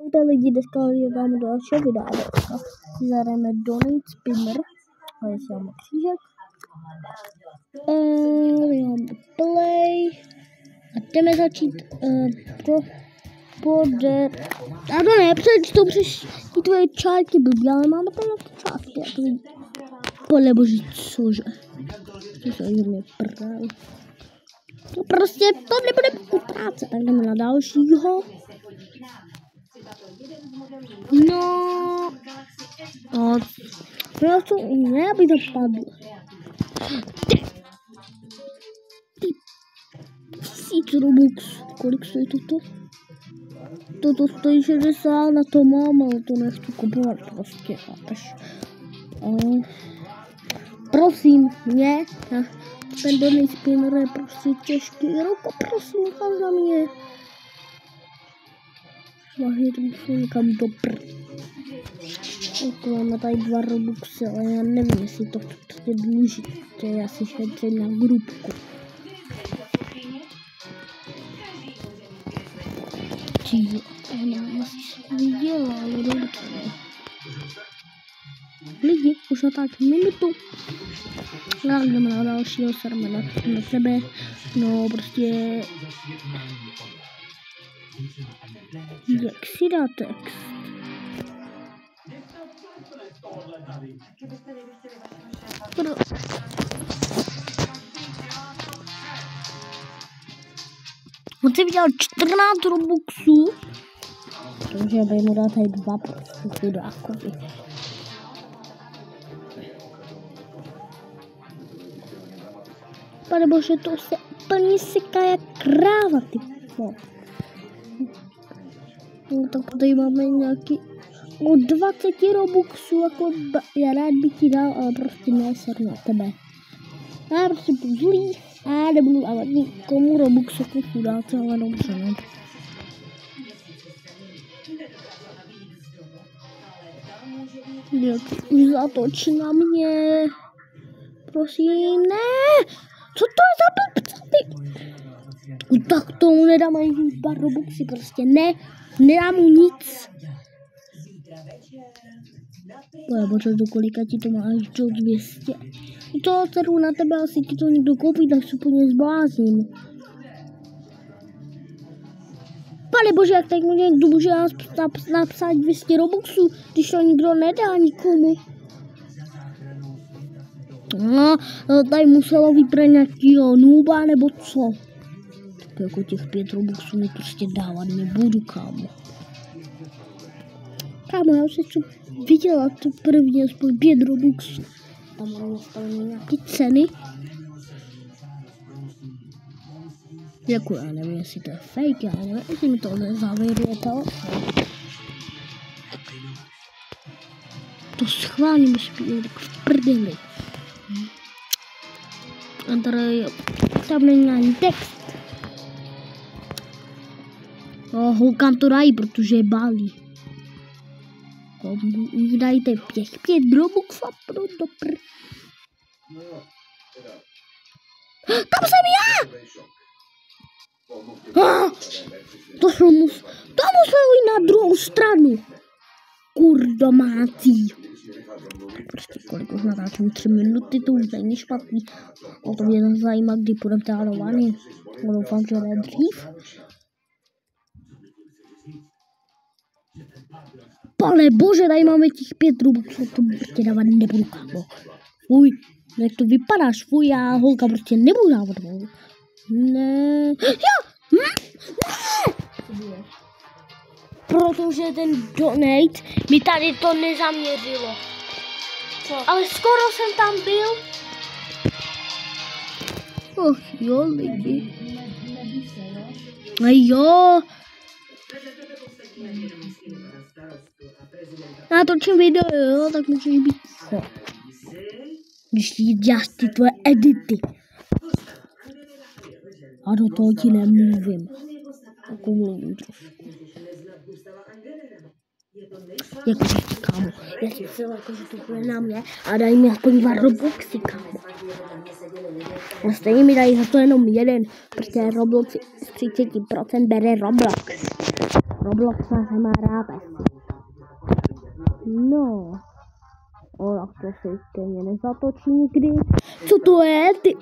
Zdravte lidi, dneska vám další videa. Dneska si zahrajeme Donate Spinner. A jestli mám křížek. Vydáme play. A jdeme začít a to ne, protože to přes tvoje čárky blbě, ale máme tady ty čárky. A to vidí. Podle boží, cože. To se mě právě. To prostě to nebude práce, tak jdeme na dalšího. No to ne, aby to padlo. Ty 1000 Robux, kolik stojí toto? Toto stojí 60, na to mám, ale to nechci kupovat prostě, chápeš. Prosím, mě, ten Donate Spinner je prostě těžký, ruko, prosím, nechám na mě. Vážně to musím někam do máme tady 2 Robuxy, ale já nevím, jestli to je důležité, já si šetřím na grupku. Tího, já asi viděla, ale dobře. Lidi, už natáčím minutu. Já jdeme na dalšího, serme na sebe, no prostě... Jak si dá text? On si vydělal 14 Robuxů. Takže bych mu dal tady 2 prostě chudákovi. Pane bože, to se plně seká jak kráva, ty vole. No tak tady máme nějaký o 20 Robuxů, jako já rád bych ti dal, ale prostě ne, ser na tebe. Já prostě budu zlý, a nebudu ale nikomu Robuxu jako chudáce, ale dobře, ne. Už zatoč na mě. Prosím, ne. Co to je za blbcaty? Tak tomu nedám ani 2 Robuxy, prostě ne. Nedám mu nic. Bože, do kolika ti to máš? Do 200. To ceru na tebe, asi ti to někdo koupí, tak se úplně zblázním. Pane bože, jak tak mu někdo může napsat 200 Robuxů, když to nikdo nedá nikomu. No, tady muselo vyprat nějakýho nooba, nebo co? Tak jako těch 5 Robuxů mi prostě dávat nebudu, kámo. Kámo, já už jsem viděla to první, aspoň 5 Robuxů. Tam mám nastavené nějaké ceny. Jako já nevím, jestli to je fake, já nevím, jestli mi to nezavěruje telefon. To schválně musí být jako v prdeli. A tady tam není ani text. Holkám to dají, protože je bálí. Už dajte 5 Robuxů a pro dobr. Tam jsem já! To musel jít na druhou stranu. Kurdomácí. Prostě kolik už natáčím 3 minuty, to už není špatný. O to mě zajímá, kdy půjdem tárovaný. Doufám, že ne dřív. Pane bože, tady máme těch 5 Robuxů, to prostě dávat nebudu, kámo. Fuj, jak to vypadáš, fuj, já holka prostě nebudu dávat. Ne. Jo! Ne! Protože ten donate mi tady to nezaměřilo. Co? Ale skoro jsem tam byl. Och jo, lidi. A jo. Natočím video, jo, tak můžeš být ticho. Když ti děláš ty tvoje edity. A do toho ti nemluvím. Jako mluvím trošku. Jakože kámo, já si myslím, že to bude na mě a dají mi aspoň 2 Robuxy, kámo. A stejně mi dají za to jenom 1, protože Roblox z 30% bere Roblox. Roblox se má rád. No. O, tak to se ke mně nezatočí nikdy. Co to je, ty?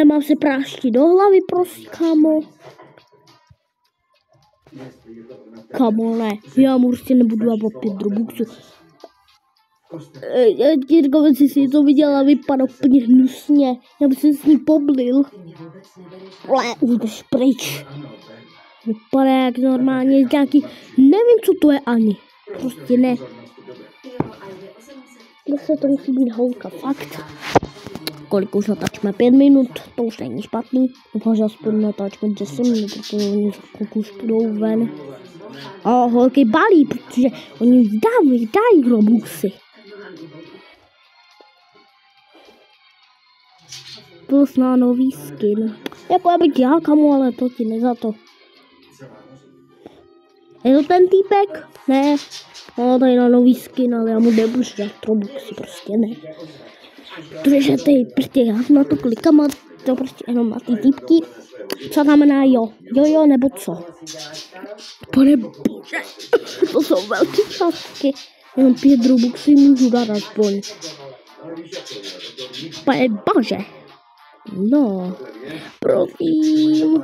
Mám se prášky do hlavy, prosím, kamo. Kamo, ne. Já mu prostě nebudu dávat 5 Robuxů. Jirko, si to viděla, vypadá úplně hnusně. Já bych se s ní poblil. Už pryč. Vypadá jak normálně nějaký, nevím, co to je ani. Prostě ne. Zase to musí být holka, fakt. Kolik už natáčíme? 5 minut, to už není špatný. Doufám, že aspoň natáčíme 10 minut, protože oni už půjdou ven. A holky balí, protože oni dají Robuxy. Plus na nový skin. Jako já bych já, kamo, ale to ti ne za to. Je to ten týpek? Ne. No, tady na nový skin, ale já mu nebudu dát Robuxy, prostě ne. Protože ty prostě já na to klikám a to prostě jenom na ty týpky. Co znamená jo? Jo, nebo co? Pane bože, to jsou velké částky. Jenom 5 Robuxy můžu dát aspoň. Pane bože. No, prosím.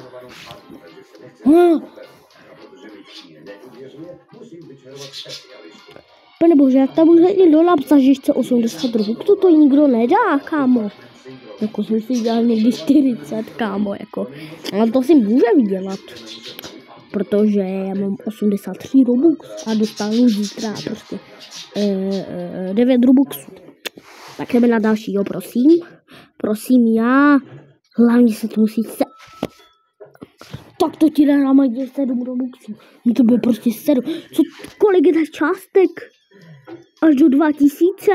Pane bože, jak tam může někdo napsat, že chce 80 Robuxů, to nikdo nedá, kámo. Jako jsem si dělal někdy 40, kámo, jako. Ale to si může vydělat. Protože já mám 83 Robux a dostanu zítra prostě 9 Robuxů. Tak jdeme na dalšího, prosím. Prosím, já. Hlavně se to musí tak to ti dám až 7 Robuxů. No to bylo prostě 7. Co, kolik je ta částek? Až do 2000.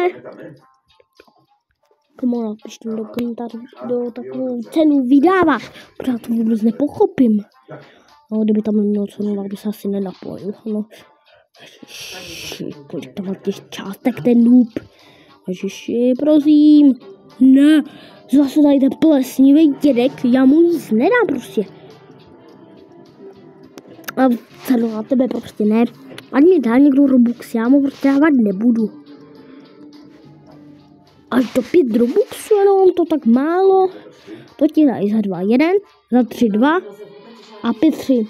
Pomola, ještě do komentářů, do takovou cenu vydávat. Protože já to vůbec nepochopím. No, kdyby tam neměl cenu, tak by se asi nenapojil. No. Kolik to má těch částek, ten noob. Ježiši, prosím. Ne, zase tady ten plesnivý dědek, já mu nic nedám prostě. A cenu na tebe prostě ne. Ať mi dá někdo Robux, já mu prostě dávat nebudu. Až do 5 Robuxů jenom, to tak málo. To ti dají za 2, 1, za 3, 2 a 5, 3.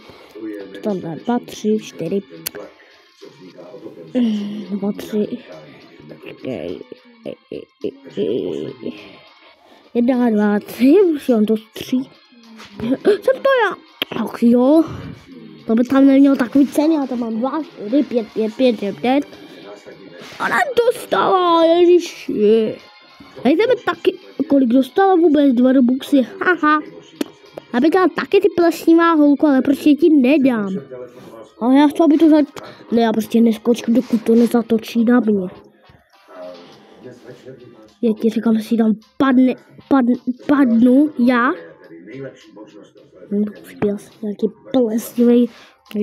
Tam dá 2, 3, 4. 2, 3. 1, 2, 3, už on to 3. Jsem to já. Ach jo. To by tam neměl takový ceny, já tam mám 2, 4, 5, 5, 5, 5, 5. A nedostala, ježiši. Dejte mi taky, kolik dostala vůbec 2 Robuxy, haha. Já bych dala taky ty plesnivá holku, ale prostě ti nedám. Ale já chci, aby to ne, já prostě neskočím, dokud to nezatočí na mě. Já ti říkám, že si tam padnu já. Uspěl jsem nějaký plesnivý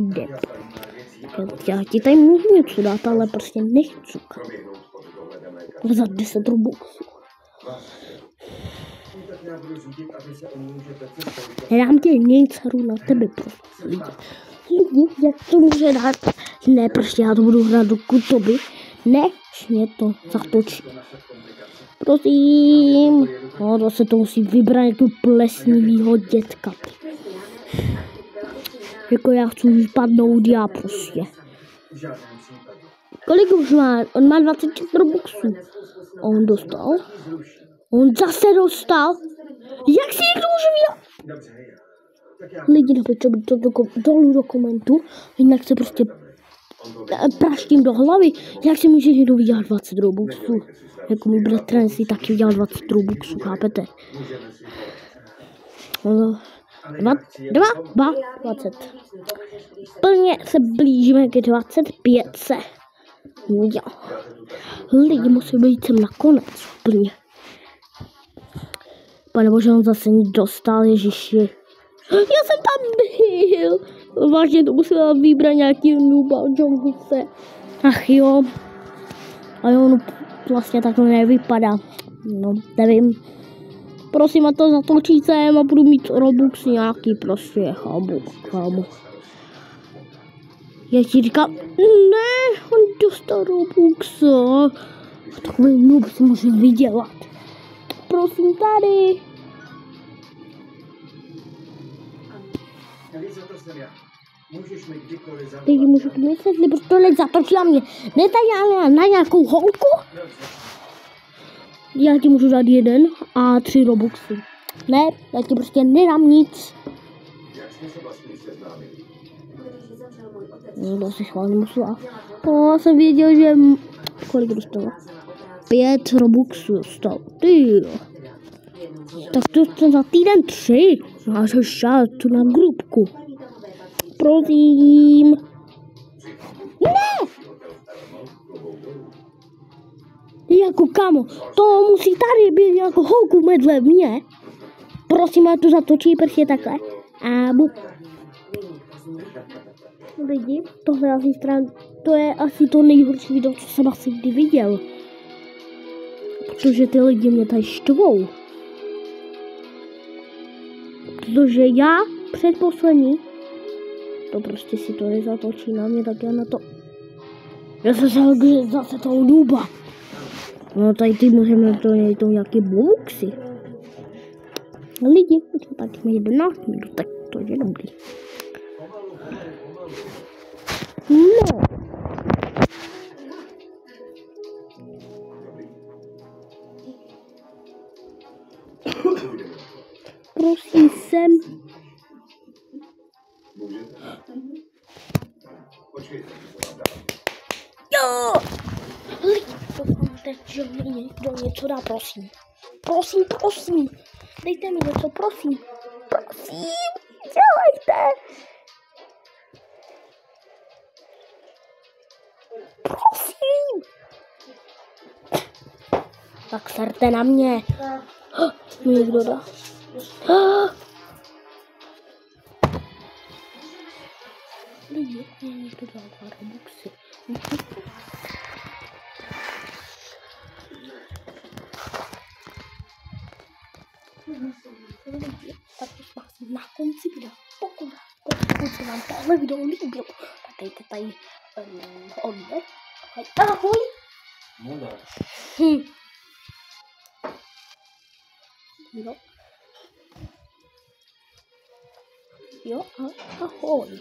dep. Já ti tady můžu něco dát, ale prostě nechci. Za 10 Robuxů. Nedám ti nic, hru na tebe, prostě lidi. Jak to může dát? Ne, prostě já to budu hrát, dokud to by, než mě to zatočí. Prosím. No, to se to musí vybrat jako plesnivýho dětka. Jako já chci vypadnout já prostě. Kolik už má? On má 26 Robuxů. A on dostal? On zase dostal? Jak si někdo může vydat? Lidi, napište to dolů do komentu, jinak se prostě praštím do hlavy. Jak si může někdo vydělat 20 Robuxů? Jako můj bratr si taky vydělal 20 Robuxů, chápete? 20. Plně se blížíme k 25. Jo. Lidi musí být sem nakonec. Plně. Pane bože, on zase dostal, ježiši. Já jsem tam byl. Vážně to musela vybrat nějaký nooba Jonguse. Ach jo. A on vlastně takhle nevypadá. No, nevím. Prosím, a to zatočí sem a budu mít Robux nějaký prostě, chápu. Já ti říkám, ne, on dostal Robuxa. Takový noob si může vydělat. Prosím, tady. Teď můžu to myslet, nebo to nezatočí na mě. Ne tady na nějakou holku? Já ti můžu dát 1 a 3 Robuxy. Ne, já ti prostě nedám nic. No, se schválně musela. Já jsem věděl, že... Kolik dostala? 5 Robuxů dostal. Ty. Tak to jsem za týden 3. Máš šát tu na grupku. Prosím. Ne! Jako kamo, to musí tady být jako holku medle mě. Prosím, ať to zatočí prostě takhle. A bu. Lidi, tohle asi to je asi to nejhorší video, co jsem asi kdy viděl. Protože ty lidi mě tady štvou. Protože já předposlední to prostě si to nezatočí na mě, tak já na to... Já jsem zase toho nooba. No tady ty můžeme to nějaké boxy. Lidi, tak jsme 11 minut, tak to je dobrý. No. Prosím sem. Jo! Doufám teď, že mi někdo něco dá, prosím. Prosím. Dejte mi něco, prosím. Prosím, dělejte. Prosím. Tak serte na mě. Mi někdo dá. Lidi, mě někdo dá 2 Robuxy. Tak na konci videa, pokud se vám tohle video líbilo, tak dejte tady odběr. Ahoj. Jo, ahoj.